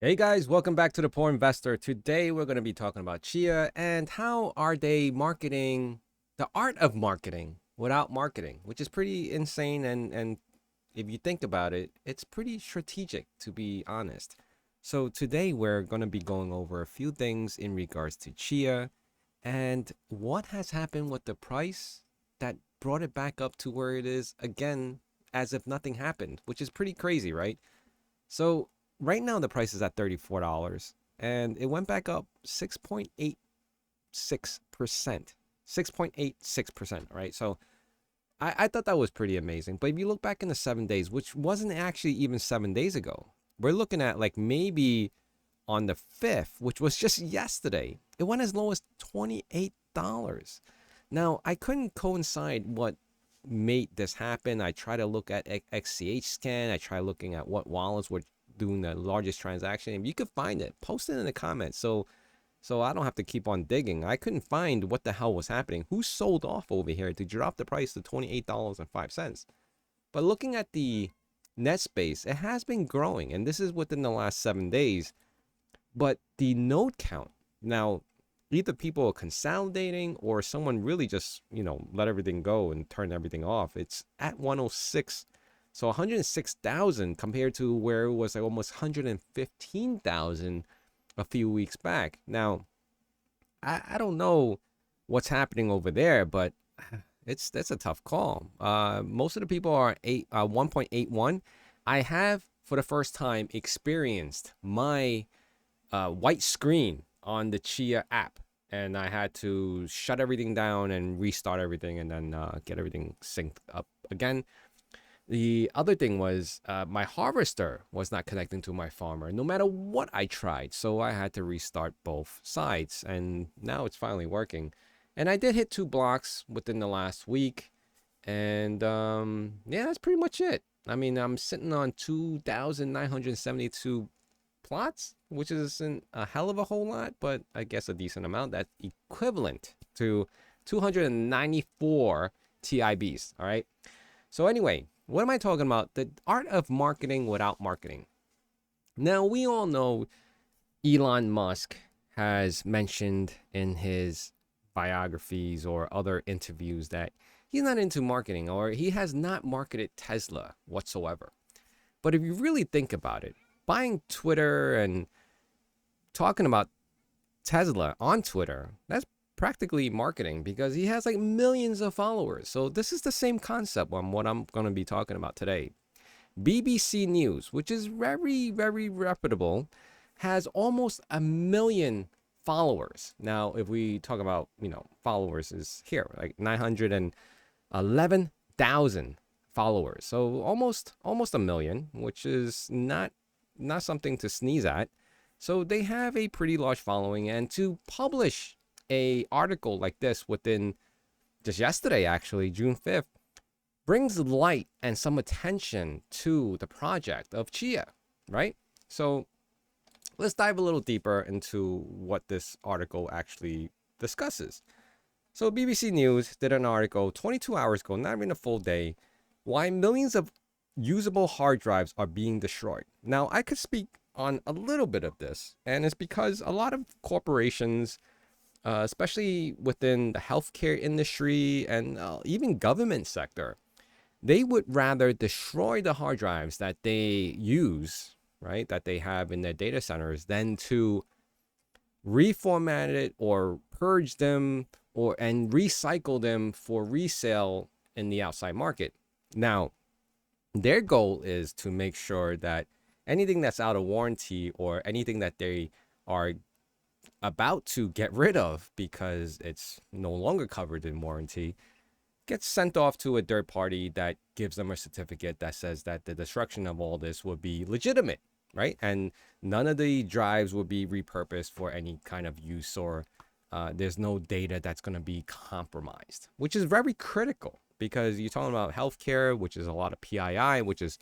Hey guys, welcome back to the Poor Investor. Today we're going to be talking about Chia and how are they marketing the art of marketing without marketing, which is pretty insane and if you think about it, it's pretty strategic to be honest. So today we're going to be going over a few things in regards to Chia and what has happened with the price that brought it back up to where it is again as if nothing happened, which is pretty crazy, right? So right now the price is at $34 and it went back up 6.86%. 6.86%, right? So I thought that was pretty amazing. But if you look back in the 7 days, which wasn't actually even 7 days ago, we're looking at like maybe on the 5th, which was just yesterday, it went as low as $28. Now, I couldn't coincide what made this happen. I try to look at XCH scan. I try looking at what wallets were doing the largest transaction. If you could find it, post it in the comments. So I don't have to keep on digging. I couldn't find what the hell was happening. Who sold off over here to drop the price to $28.05? But looking at the net space, it has been growing, and this is within the last 7 days. But the node count now, either people are consolidating or someone really just let everything go and turn everything off. It's at 106, so 106,000 compared to where it was like almost 115,000 a few weeks back. Now I don't know what's happening over there, but that's a tough call. Most of the people are 1.81. I have for the first time experienced my white screen on the Chia app, and I had to shut everything down and restart everything and then get everything synced up again. The other thing was my harvester was not connecting to my farmer no matter what I tried. So I had to restart both sides, and now it's finally working. And I did hit 2 blocks within the last week. And yeah, that's pretty much it. I mean, I'm sitting on 2,972 plots, which isn't a hell of a whole lot, but I guess a decent amount. That's equivalent to 294 TIBs. All right. So anyway, what am I talking about? The art of marketing without marketing. Now, we all know Elon Musk has mentioned in his biographies or other interviews that he's not into marketing, or he has not marketed Tesla whatsoever. But if you really think about it, buying Twitter and talking about Tesla on Twitter, that's practically marketing because he has like millions of followers. So this is the same concept on what I'm going to be talking about today. BBC News, which is very, very reputable, has almost 1 million followers. Now, if we talk about, followers is here, like 911,000 followers. So almost 1 million, which is not something to sneeze at. So they have a pretty large following, and to publish a article like this within just yesterday, actually, June 5th, brings light and some attention to the project of Chia, right? So let's dive a little deeper into what this article actually discusses. So BBC News did an article 22 hours ago, not even a full day, why millions of usable hard drives are being destroyed. Now, I could speak on a little bit of this, and it's because a lot of corporations, especially within the healthcare industry and even government sector, they would rather destroy the hard drives that they use, right, that they have in their data centers, than to reformat it or purge them and recycle them for resale in the outside market. Now, their goal is to make sure that anything that's out of warranty or anything that they are about to get rid of because it's no longer covered in warranty gets sent off to a third party that gives them a certificate that says that the destruction of all this would be legitimate, right? And none of the drives will be repurposed for any kind of use, or there's no data that's going to be compromised, which is very critical because you're talking about healthcare, which is a lot of PII, which is,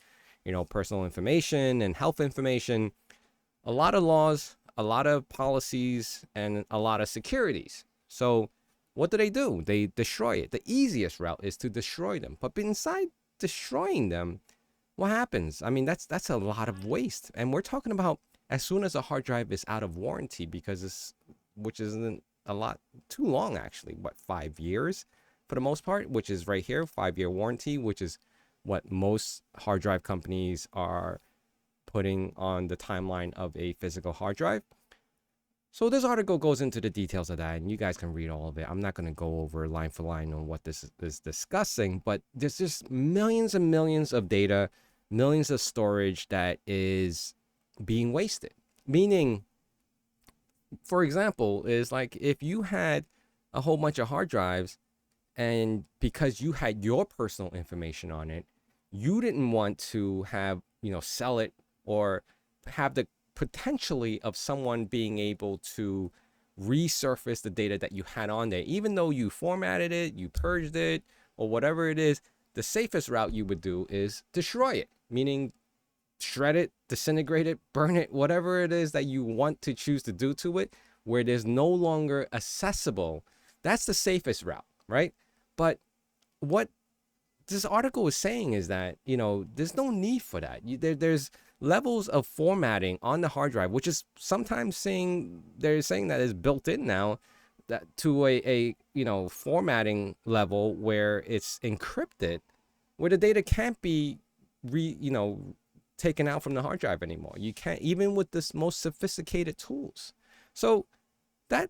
personal information and health information, a lot of laws, a lot of policies, and a lot of securities. So what do? They destroy it. The easiest route is to destroy them. But inside destroying them, what happens? I mean, that's a lot of waste. And we're talking about as soon as a hard drive is out of warranty, because which isn't a lot too long actually, what, 5 years for the most part, which is right here, 5-year warranty, which is what most hard drive companies are putting on the timeline of a physical hard drive. So this article goes into the details of that, and you guys can read all of it. I'm not going to go over line for line on what this is discussing, but there's just millions and millions of data, millions of storage that is being wasted. Meaning, for example, is like if you had a whole bunch of hard drives, and because you had your personal information on it, you didn't want to have, sell it or have the potentially of someone being able to resurface the data that you had on there, even though you formatted it, you purged it, or whatever it is. The safest route you would do is destroy it, meaning shred it, disintegrate it, burn it, whatever it is that you want to choose to do to it, where it is no longer accessible. That's the safest route, right? But what this article is saying is that, there's no need for that. There's levels of formatting on the hard drive, which is sometimes they're saying that is built in now, that to a formatting level where it's encrypted, where the data can't be taken out from the hard drive anymore. You can't, even with this most sophisticated tools. So that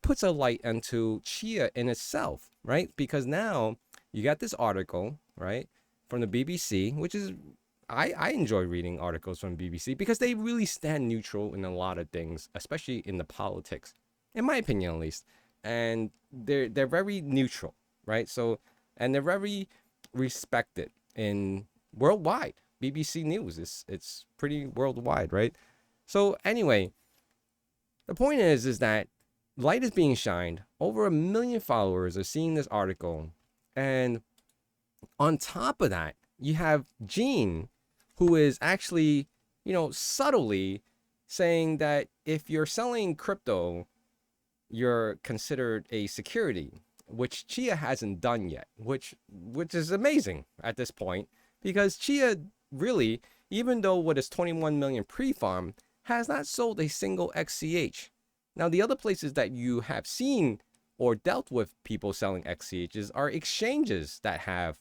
puts a light into Chia in itself, right? Because now you got this article, right, from the BBC, which is, I enjoy reading articles from BBC because they really stand neutral in a lot of things, especially in the politics, in my opinion at least. And they're very neutral, right? So, and they're very respected in worldwide. BBC News, it's pretty worldwide, right? So anyway, the point is that light is being shined. Over 1 million followers are seeing this article. And on top of that, you have Gene, who is actually, subtly saying that if you're selling crypto, you're considered a security, which Chia hasn't done yet, which is amazing at this point, because Chia really, even though with its 21 million pre-farm, has not sold a single XCH. Now, the other places that you have seen or dealt with people selling XCHs are exchanges that have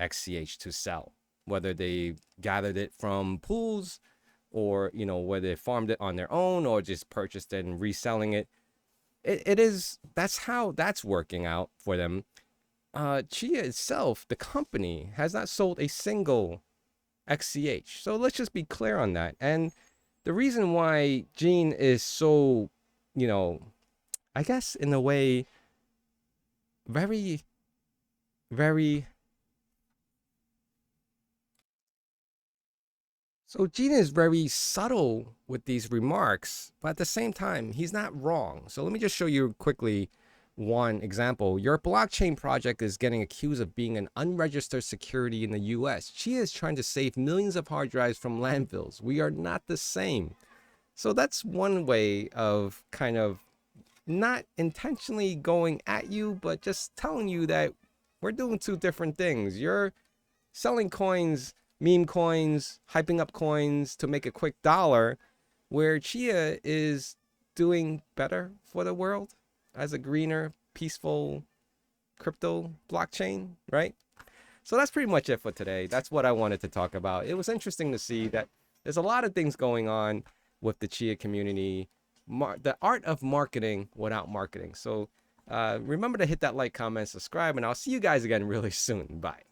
XCH to sell, whether they gathered it from pools or, whether they farmed it on their own or just purchased it and reselling it. That's how that's working out for them. Chia itself, the company, has not sold a single XCH. So let's just be clear on that. And the reason why Gene is so, I guess in a way, very, very... So Gene is very subtle with these remarks, but at the same time, he's not wrong. So let me just show you quickly one example. Your blockchain project is getting accused of being an unregistered security in the US. Chia is trying to save millions of hard drives from landfills. We are not the same. So that's one way of kind of not intentionally going at you, but just telling you that we're doing two different things. You're selling coins, meme coins, hyping up coins to make a quick dollar, where Chia is doing better for the world as a greener, peaceful crypto blockchain, right? So that's pretty much it for today. That's what I wanted to talk about. It was interesting to see that there's a lot of things going on with the Chia community, the art of marketing without marketing. So remember to hit that like, comment, subscribe, and I'll see you guys again really soon. Bye.